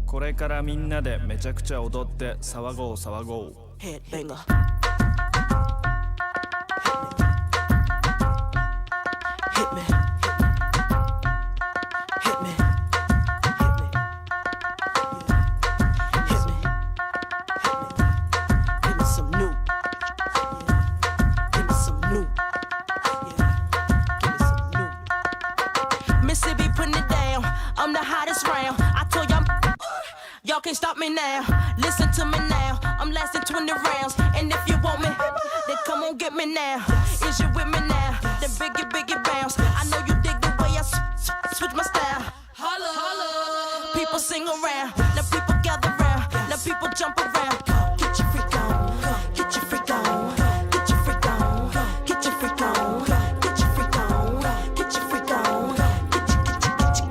これからみんなでめちゃくちゃ踊って騒ごう騒ごう Headbanger. Hit me. Hit me. Hit me. Hit me. Give me some new. Give me some new. Give me some new. Mississippi putting it down. I'm the hottest round. I told y'all can't stop me now. Listen to me now. I'm lasting 20 rounds. And if you want me, then come on get me now. Is you with me now? Then biggie bounce. I know you dig the way I switch my style. Holla, holla. People sing around. Now people gather round. Now people jump around. Get your freak on. Get your freak on. Get your freak on. Get your freak on. Get your freak on. Get your freak on.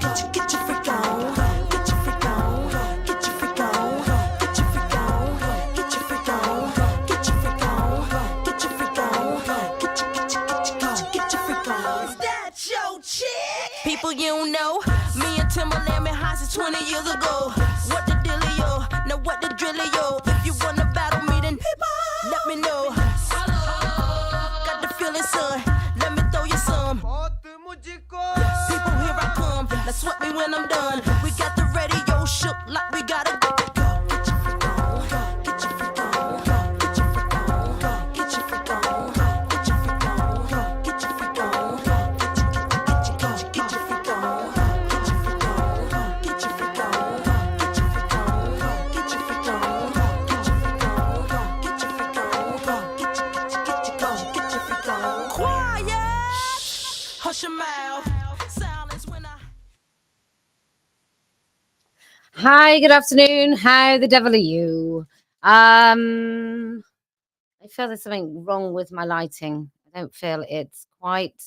Get your freak on. Get your freak on. Get your freak on. Get your freak on. Get your freak on. Get your freak on. Get your freak on. Get your freak on. Is that your chick? People you don't know. Me and Timberland been high since 20 years ago. What the dealio? Now what the drillio? If you wanna battle me, then let me know. Got the feeling, son. Let me throw you some. People, here I come. Now sweat me when I'm done. We got the radio shook like we gotta go. Get your freak on. Get your freak on. Get your freak on. Get your freak on. Get your freak on. Get your freak on. Get your freak on. Get your freak on. Get your freak on. Get your freak on. Get your freak on. Get your freak on. Get your freak on. Get your freak on. Get your freak on. Quiet. Hush your mouth. Silence when I. Hi, good afternoon. How the devil are you? I feel there's something wrong with my lighting. I don't feel it's quite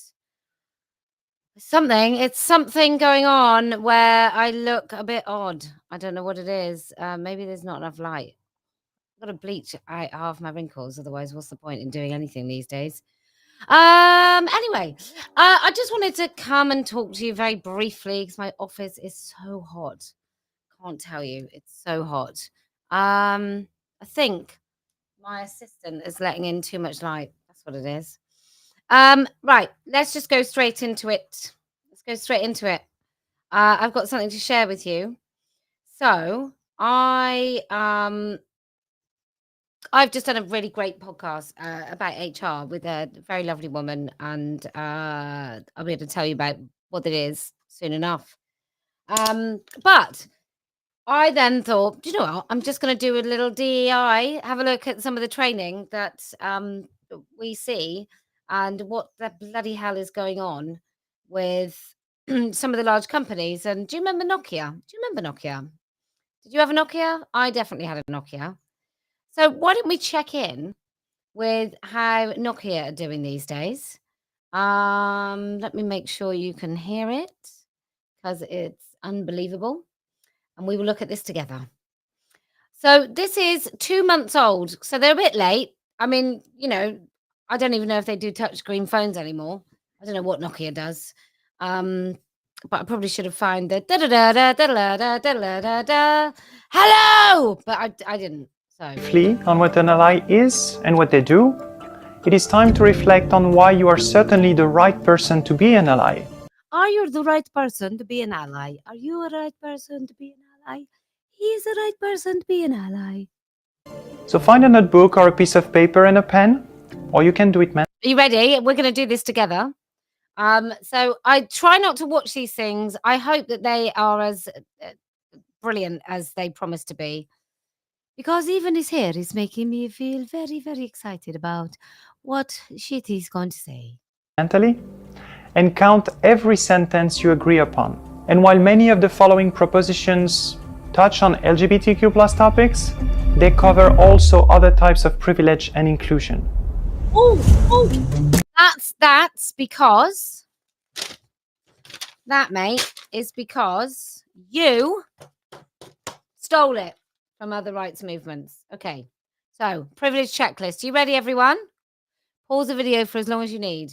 something. It's something going on where I look a bit odd. I don't know what it is. Maybe there's not enough light. I've got to bleach out half my wrinkles. Otherwise, what's the point in doing anything these days? Anyway, I just wanted to come and talk to you very briefly because my office is so hot. Can't tell you, it's so hot. I think my assistant is letting in too much light. That's what it is. Right, let's just go straight into it. Let's go straight into it. I've got something to share with you. So I've just done a really great podcast about HR with a very lovely woman, and I'll be able to tell you about what it is soon enough. But I then thought, do you know what? I'm just going to do a little DEI, have a look at some of the training that we see and what the bloody hell is going on with some of the large companies. And do you remember Nokia? Do you remember Nokia? Did you have a Nokia? I definitely had a Nokia. So why don't we check in with how Nokia are doing these days? Let me make sure you can hear it because it's unbelievable. And we will look at this together. So this is 2 months old. So they're a bit late. I mean, you know, I don't even know if they do touchscreen phones anymore. I don't know what Nokia does. But I probably should have found the da-da-da-da-da-da-da-da-da-da. Hello! But I didn't. So Briefly on what an ally is and what they do, it is time to reflect on why you are certainly the right person to be an ally. are you the right person to be an ally? Are you a right person to be an ally? He's the right person to be an ally. So find a notebook or a piece of paper and a pen, or you can do it Are you ready? We're going to do this together. So I try not to watch these things. I hope that they are as brilliant as they promise to be. Because even his hair is making me feel very, very excited about what shit he's going to say. mentally, and count every sentence you agree upon. And while many of the following propositions touch on LGBTQ+ topics, they cover also other types of privilege and inclusion. That's because that, mate, is because you stole it from other rights movements. Okay, so privilege checklist. You ready, everyone? Pause the video for as long as you need.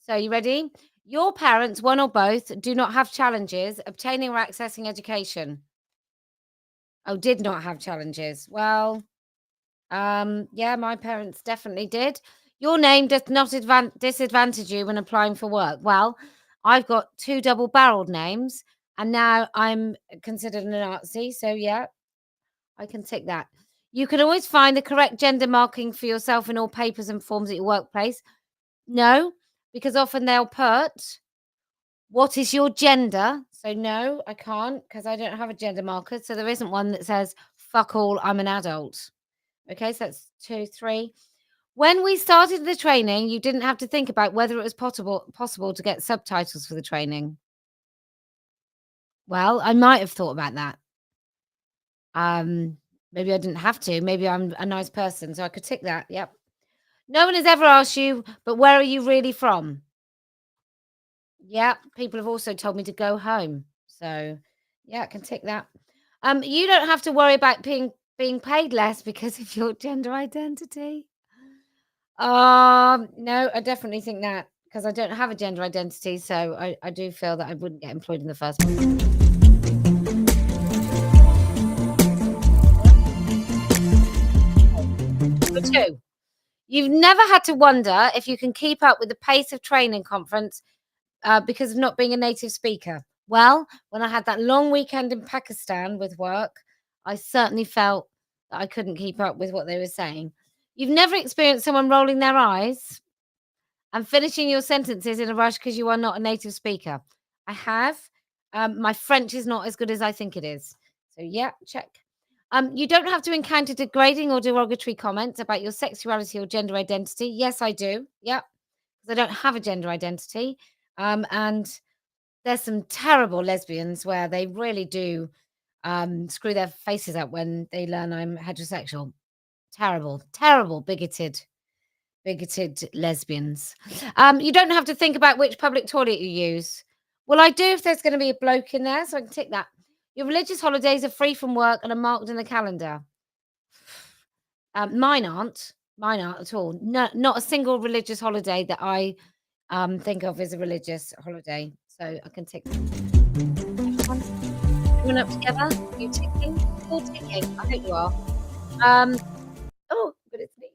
So you ready? Your parents, one or both, do not have challenges obtaining or accessing education. Oh, did not have challenges. Well, yeah, my parents definitely did. Your name does not disadvantage you when applying for work. Well, I've got 2 double-barreled names, and now I'm considered an Nazi, so yeah, I can tick that. You can always find the correct gender marking for yourself in all papers and forms at your workplace. No, because often they'll put, "What is your gender?" So no, I can't because I don't have a gender marker. So there isn't one that says, "Fuck all, I'm an adult." Okay, so that's 2, 3. When we started the training, you didn't have to think about whether it was possible to get subtitles for the training. Well, I might have thought about that. Maybe I didn't have to. Maybe I'm a nice person, so I could tick that. Yep. No one has ever asked you, but where are you really from? Yeah, people have also told me to go home. So, yeah, I can tick that. You don't have to worry about being paid less because of your gender identity. No, I definitely think that because I don't have a gender identity, so I do feel that I wouldn't get employed in the first place. Number 2, you've never had to wonder if you can keep up with the pace of training conference because of not being a native speaker. Well, when I had that long weekend in Pakistan with work, I certainly felt that I couldn't keep up with what they were saying. You've never experienced someone rolling their eyes and finishing your sentences in a rush because you are not a native speaker. I have. My French is not as good as I think it is. So, yeah, check. You don't have to encounter degrading or derogatory comments about your sexuality or gender identity. Yes, I do. Yep. Because I don't have a gender identity. And there's some terrible lesbians where they really do screw their faces up when they learn I'm heterosexual. Terrible, terrible, bigoted lesbians. You don't have to think about which public toilet you use. Well, I do if there's going to be a bloke in there, so I can tick that. Your religious holidays are free from work and are marked in the calendar. Mine aren't at all. No, not a single religious holiday that I think of as a religious holiday. So I can tick that. Everyone up together? You ticking? You're ticking. I hope you are. Oh, but it's sneeze.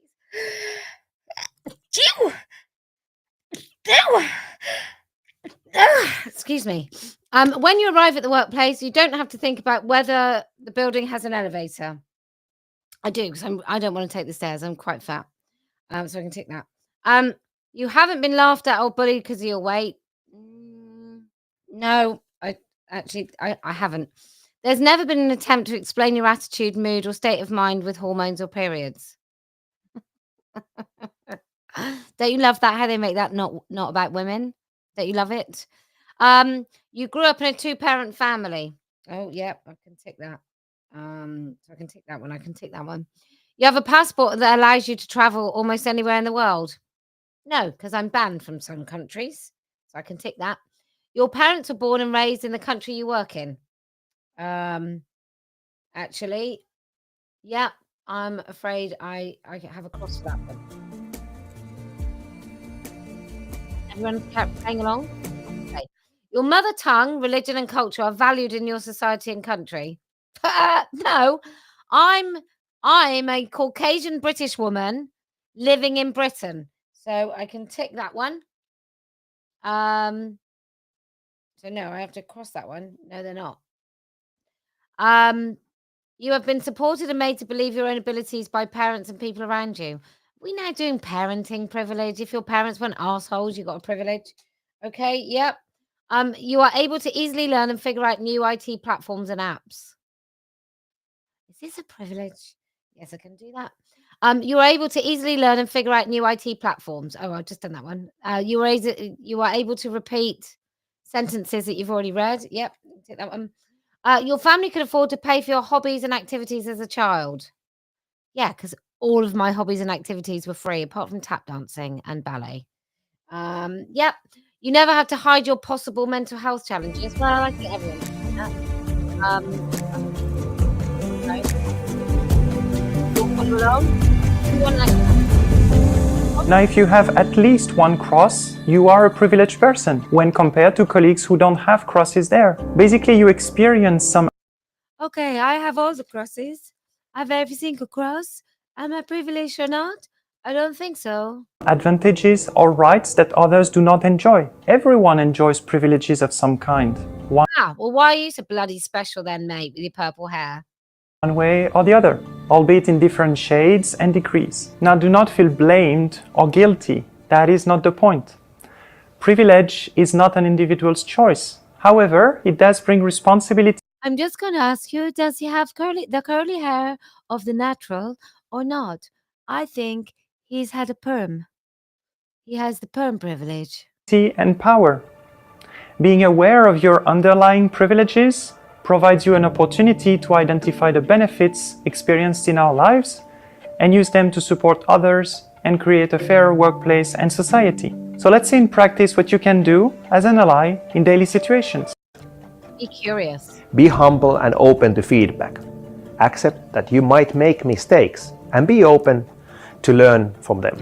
Excuse me. When you arrive at the workplace, you don't have to think about whether the building has an elevator. I do because I don't want to take the stairs. I'm quite fat, so I can tick that. You haven't been laughed at or bullied because of your weight. No, I haven't. There's never been an attempt to explain your attitude, mood, or state of mind with hormones or periods. Don't you love that? How they make that not about women? Don't you love it? You grew up in a 2-parent family. Oh, yeah, I can tick that. So I can tick that one. I can tick that one. You have a passport that allows you to travel almost anywhere in the world. No, because I'm banned from some countries. So I can tick that. Your parents were born and raised in the country you work in. Actually, yeah, I'm afraid I have a cross for that one. Everyone playing along? Okay. Your mother tongue, religion, and culture are valued in your society and country. No, I'm a Caucasian British woman living in Britain, so I can tick that one. So no, I have to cross that one. No, they're not. You have been supported and made to believe your own abilities by parents and people around you. We now doing parenting privilege. If your parents weren't assholes, you got a privilege. Okay, yep. You are able to easily learn and figure out new IT platforms and apps. Is this a privilege? Yes, I can do that. You are able to easily learn and figure out new IT platforms. Oh, I've just done that one. You are able to repeat sentences that you've already read. Yep, take that one. Your family could afford to pay for your hobbies and activities as a child. Yeah, because all of my hobbies and activities were free, apart from tap dancing and ballet. Yep. You never have to hide your possible mental health challenges. Well, I think everyone does that. Now, if you have at least one cross, you are a privileged person when compared to colleagues who don't have crosses there. Basically, you experience some Okay, I have all the crosses. I have every single cross. Am I privileged or not? I don't think so. Advantages or rights that others do not enjoy. Everyone enjoys privileges of some kind, one Well, why are you so bloody special then, mate, with your purple hair? way or the other, albeit in different shades and degrees. Now, do not feel blamed or guilty. That is not the point. Privilege is not an individual's choice. However, it does bring responsibility. I'm just going to ask you, does he have the curly hair of the natural or not? I think he's had a perm. He has the perm privilege. And power. Being aware of your underlying privileges provides you an opportunity to identify the benefits experienced in our lives and use them to support others and create a fairer workplace and society. So let's see in practice what you can do as an ally in daily situations. Be curious. Be humble and open to feedback. Accept that you might make mistakes and be open to learn from them.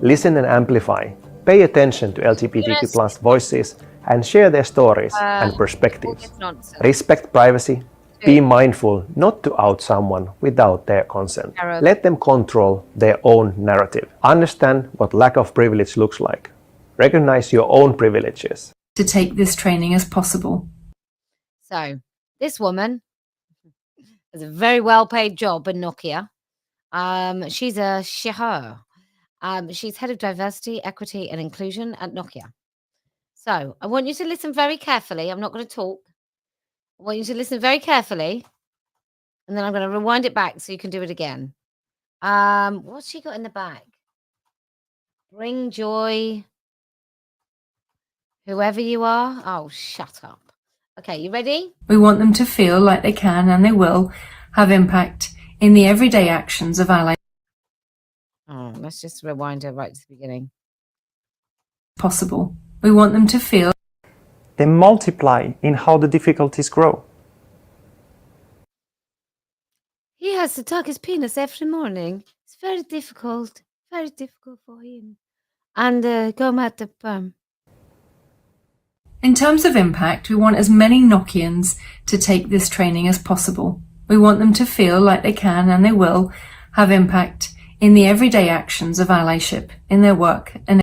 Listen and amplify. Pay attention to LGBTQ+ voices and share their stories and perspectives. Respect privacy. Be mindful not to out someone without their consent. Let them control their own narrative. Understand what lack of privilege looks like. Recognize your own privileges. To take this training as possible. So, this woman has a very well-paid job in Nokia. She's a sheher. She's head of diversity, equity, and inclusion at Nokia. So, I want you to listen very carefully. I'm not going to talk. I want you to listen very carefully, and then I'm going to rewind it back so you can do it again. What's she got in the back? Bring joy. Whoever you are. Oh, shut up. Okay, you ready? We want them to feel like they can and they will have impact in the everyday actions of allyship. Oh, let's just rewind her right to the beginning. Possible. We want them to feel. They multiply in how the difficulties grow. He has to tuck his penis every morning. It's very difficult for him. And go at the perm. In terms of impact, we want as many Nokians to take this training as possible. We want them to feel like they can and they will have impact in the everyday actions of allyship in their work. And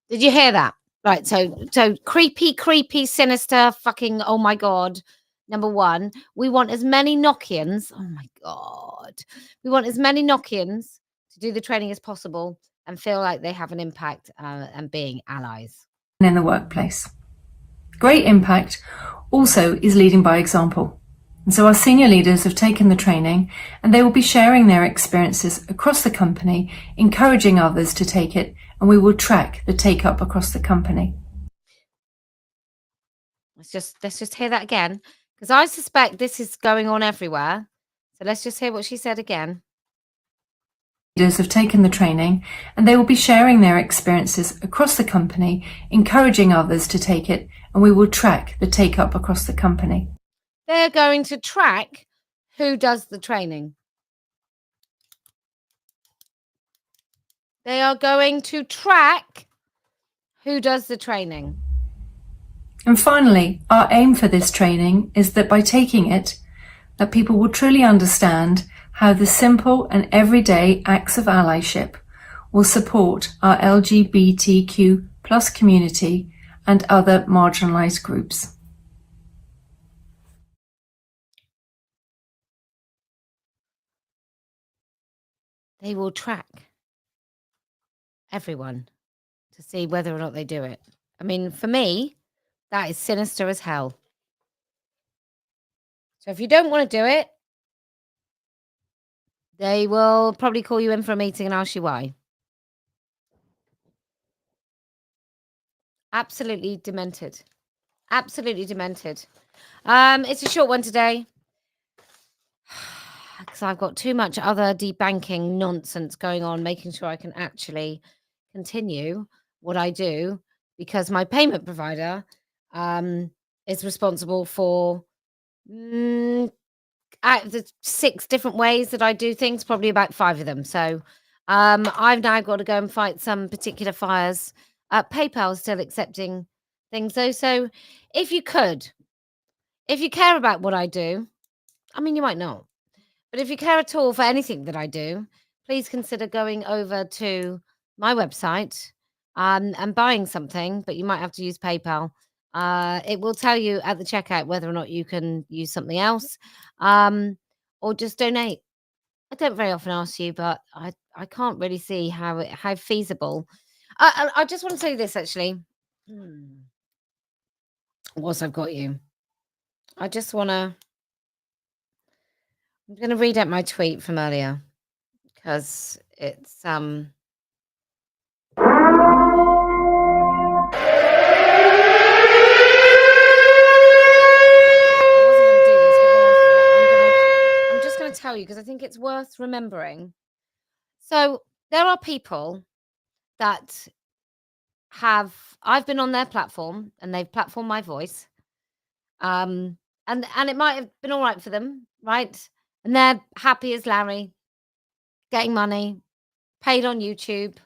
did you hear that? Right, so creepy, sinister, fucking, oh my God. Number one, we want as many Nokians, oh my God. We want as many Nokians to do the training as possible and feel like they have an impact and being allies. In the workplace. Great impact also is leading by example. And so our senior leaders have taken the training and they will be sharing their experiences across the company, encouraging others to take it, and we will track the take up across the company. Let's just hear that again, because I suspect this is going on everywhere. So let's just hear what she said again. Leaders have taken the training and they will be sharing their experiences across the company, encouraging others to take it, and we will track the take up across the company. They're going to track who does the training. They are going to track who does the training. And finally, our aim for this training is that by taking it, that people will truly understand how the simple and everyday acts of allyship will support our LGBTQ+ community and other marginalized groups. They will track everyone to see whether or not they do it. I mean, for me, that is sinister as hell. So if you don't want to do it, they will probably call you in for a meeting and ask you why. Absolutely demented. Absolutely demented. It's a short one today because I've got too much other debanking nonsense going on, making sure I can actually continue what I do, because my payment provider is responsible for the 6 different ways that I do things, probably about 5 of them. So I've now got to go and fight some particular fires. PayPal is still accepting things though. So if you could if you care about what I do, I mean, you might not, but if you care at all for anything that I do, please consider going over to my website and buying something, but you might have to use PayPal. It will tell you at the checkout whether or not you can use something else, or just donate. I don't very often ask you, but I can't really see how feasible. I just want to tell you this actually. Whilst I've got you, I just want to. I'm going to read out my tweet from earlier because it's I'm just going to tell you because I think it's worth remembering. So there are people that I've been on their platform and they've platformed my voice, and it might have been all right for them, right? And they're happy as Larry, getting money, paid on YouTube.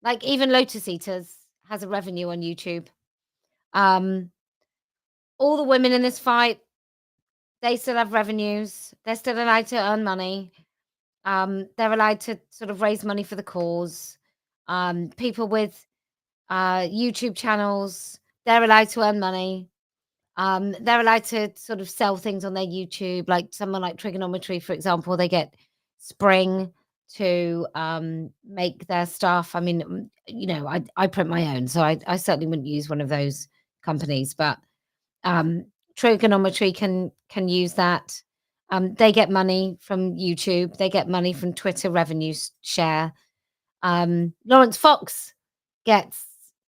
Like even Lotus Eaters has a revenue on YouTube. All the women in this fight, they still have revenues. They're still allowed to earn money. They're allowed to sort of raise money for the cause. People with YouTube channels, they're allowed to earn money. They're allowed to sort of sell things on their YouTube, like someone like Trigonometry, for example. They get Spring to make their stuff. I mean, you know, I print my own, so I certainly wouldn't use one of those companies, but Trigonometry can use that. They get money from YouTube. They get money from Twitter revenue share. Lawrence Fox gets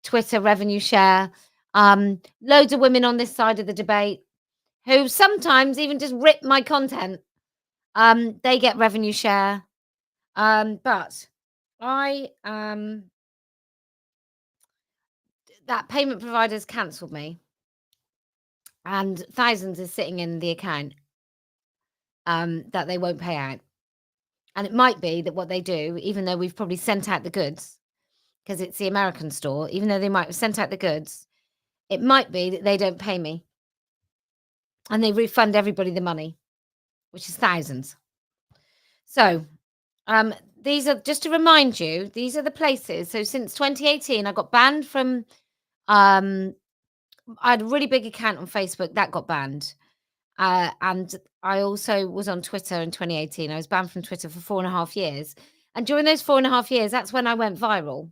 Twitter revenue share. Loads of women on this side of the debate who sometimes even just rip my content. They get revenue share. But that payment provider's cancelled me. And thousands is sitting in the account that they won't pay out. And it might be that what they do, even though we've probably sent out the goods, because it's the American store, even though they might have sent out the goods, it might be that they don't pay me. And they refund everybody the money, which is thousands. So these are, just to remind you, these are the places. So since 2018, I got banned from, I had a really big account on Facebook that got banned. And I also was on Twitter in 2018. I was banned from Twitter for 4.5 years. And during those 4.5 years, that's when I went viral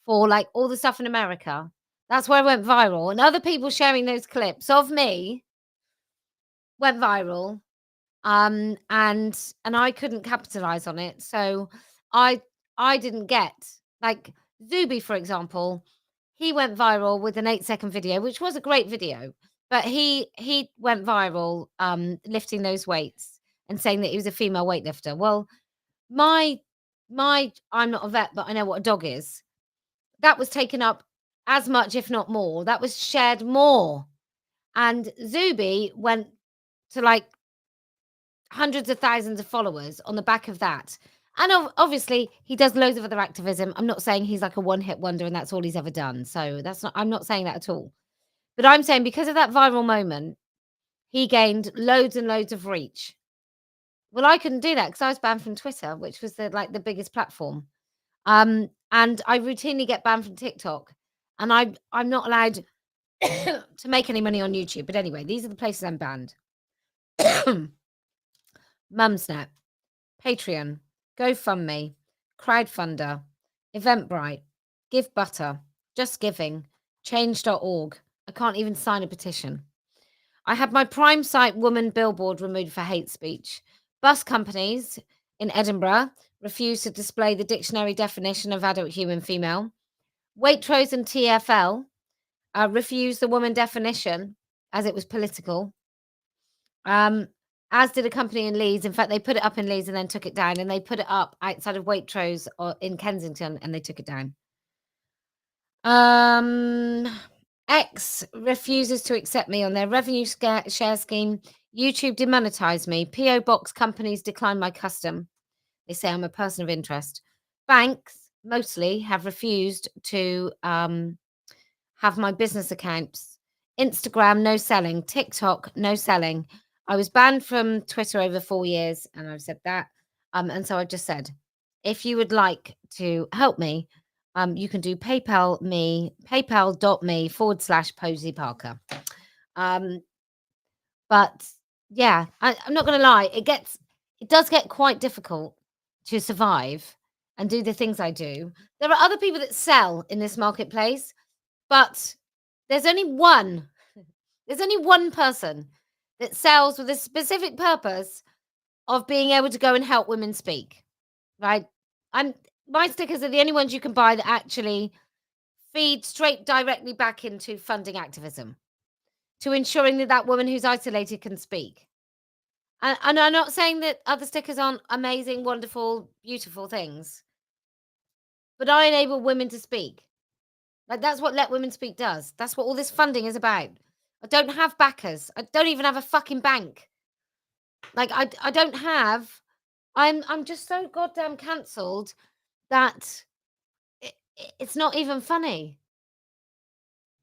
for like all the stuff in America. That's where I went viral. And other people sharing those clips of me went viral. And I couldn't capitalize on it. So I didn't get, like Zuby, for example, he went viral with an 8-second video, which was a great video. But he went viral lifting those weights and saying that he was a female weightlifter. Well, my I'm not a vet, but I know what a dog is. That was taken up as much, if not more. That was shared more. And Zuby went to like hundreds of thousands of followers on the back of that. And obviously, he does loads of other activism. I'm not saying he's like a one-hit wonder and that's all he's ever done. So I'm not saying that at all. But I'm saying because of that viral moment, he gained loads and loads of reach. Well, I couldn't do that because I was banned from Twitter, which was the biggest platform. And I routinely get banned from TikTok, and I'm not allowed to make any money on YouTube. But anyway, these are the places I'm banned. Mumsnet, Patreon, GoFundMe, Crowdfunder, Eventbrite, Give Butter, Just Giving, Change.org. I can't even sign a petition. I had my prime site woman billboard removed for hate speech. Bus companies in Edinburgh refused to display the dictionary definition of adult human female. Waitrose and TfL refused the woman definition as it was political. As did a company in Leeds. In fact, they put it up in Leeds and then took it down. And they put it up outside of Waitrose in Kensington and they took it down. X refuses to accept me on their revenue share scheme. YouTube demonetized me. PO box companies decline my custom. They say I'm a person of interest. Banks mostly have refused to have my business accounts Instagram, no selling. TikTok, no selling. I was banned from Twitter over 4 years, and I've said that. And so I've just said, if you would like to help me, you can do paypal.me/Posie Parker. But yeah, I'm not going to lie. It does get quite difficult to survive and do the things I do. There are other people that sell in this marketplace, but there's only one person that sells with a specific purpose of being able to go and help women speak, right? My stickers are the only ones you can buy that actually feed straight directly back into funding activism, to ensuring that woman who's isolated can speak. And I'm not saying that other stickers aren't amazing, wonderful, beautiful things, but I enable women to speak. Like, that's what Let Women Speak does. That's what all this funding is about. I don't have backers. I don't even have a fucking bank. Like, I don't have. I'm just so goddamn cancelled that it's not even funny.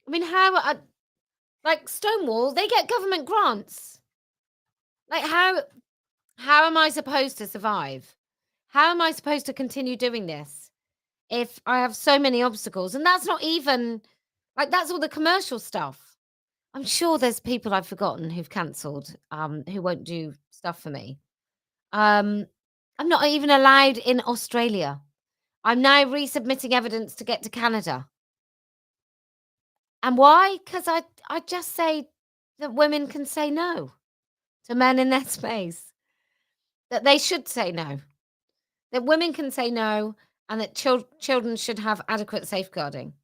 I mean, like Stonewall, they get government grants. Like, how am I supposed to survive? How am I supposed to continue doing this if I have so many obstacles? And that's not even, like, that's all the commercial stuff. I'm sure there's people I've forgotten who've cancelled, who won't do stuff for me. I'm not even allowed in Australia. I'm now resubmitting evidence to get to Canada. And why? Because I just say that women can say no to men in their space. That they should say no. That women can say no, and that children should have adequate safeguarding.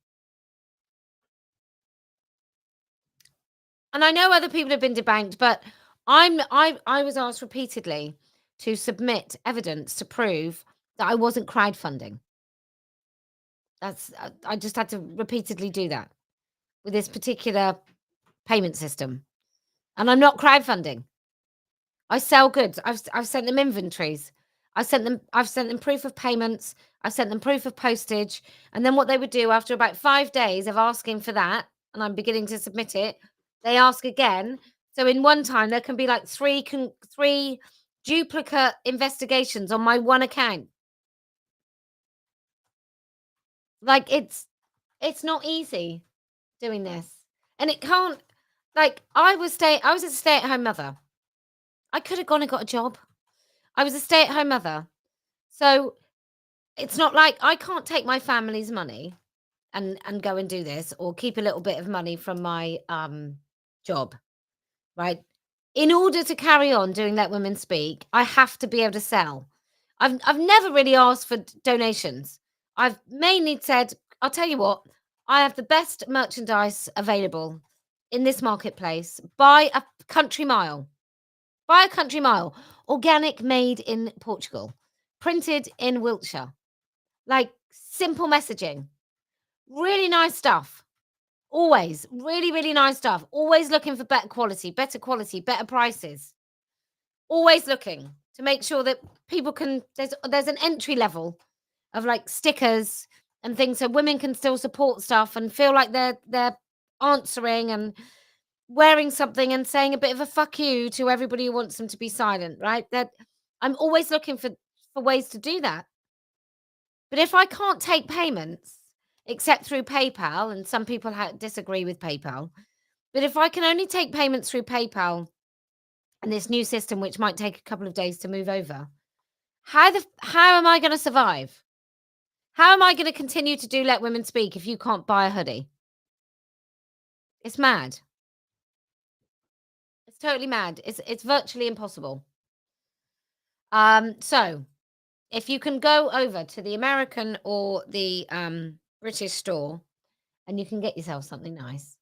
And I know other people have been debanked, but I was asked repeatedly to submit evidence to prove that I wasn't crowdfunding. I just had to repeatedly do that with this particular payment system. And I'm not crowdfunding. I sell goods. I've sent them inventories. I've sent them proof of payments. I've sent them proof of postage. And then what they would do after about 5 days of asking for that, and I'm beginning to submit it, they ask again. So in one time, there can be like three duplicate investigations on my one account. Like, it's not easy doing this. And it can't, like, I was a stay-at-home mother. I could have gone and got a job. I was a stay-at-home mother. So it's not like I can't take my family's money and go and do this, or keep a little bit of money from my job, right? In order to carry on doing Let Women Speak, I have to be able to sell. I've never really asked for donations. I've mainly said, I'll tell you what, I have the best merchandise available in this marketplace by a country mile. By a country mile. Organic, made in Portugal. Printed in Wiltshire. Like, simple messaging. Really nice stuff. Always. Really, really nice stuff. Always looking for better quality, better prices. Always looking to make sure that people can, there's an entry level of like stickers and things, so women can still support stuff and feel like they're answering and wearing something and saying a bit of a fuck you to everybody who wants them to be silent, right? That I'm always looking for ways to do that. But if I can't take payments except through PayPal, and some people disagree with PayPal, but if I can only take payments through PayPal and this new system, which might take a couple of days to move over, how am I going to survive? How am I going to continue to do Let Women Speak if you can't buy a hoodie? It's mad. It's totally mad. It's virtually impossible. So if you can go over to the American or the British store and you can get yourself something nice,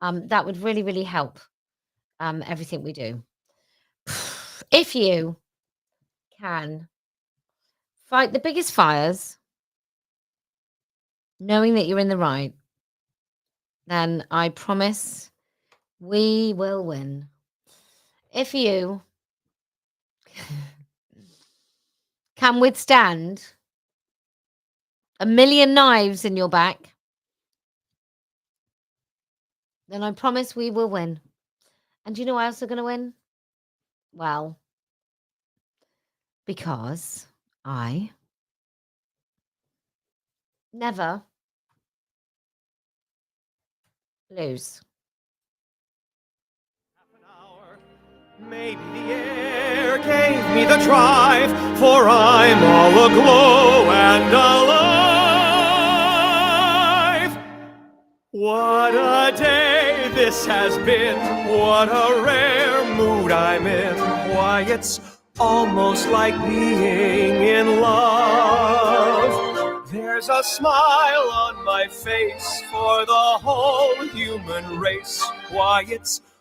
that would really, really help everything we do. If you can fight the biggest fires, knowing that you're in the right, then I promise we will win. If you can withstand 1,000,000 knives in your back, then I promise we will win. And do you know why else we're going to win? Well, because I never lose. Maybe the air gave me the drive, for I'm all aglow and alive. What a day this has been, what a rare mood I'm in. Why, it's almost like being in love. There's a smile on my face for the whole human race. Why, it's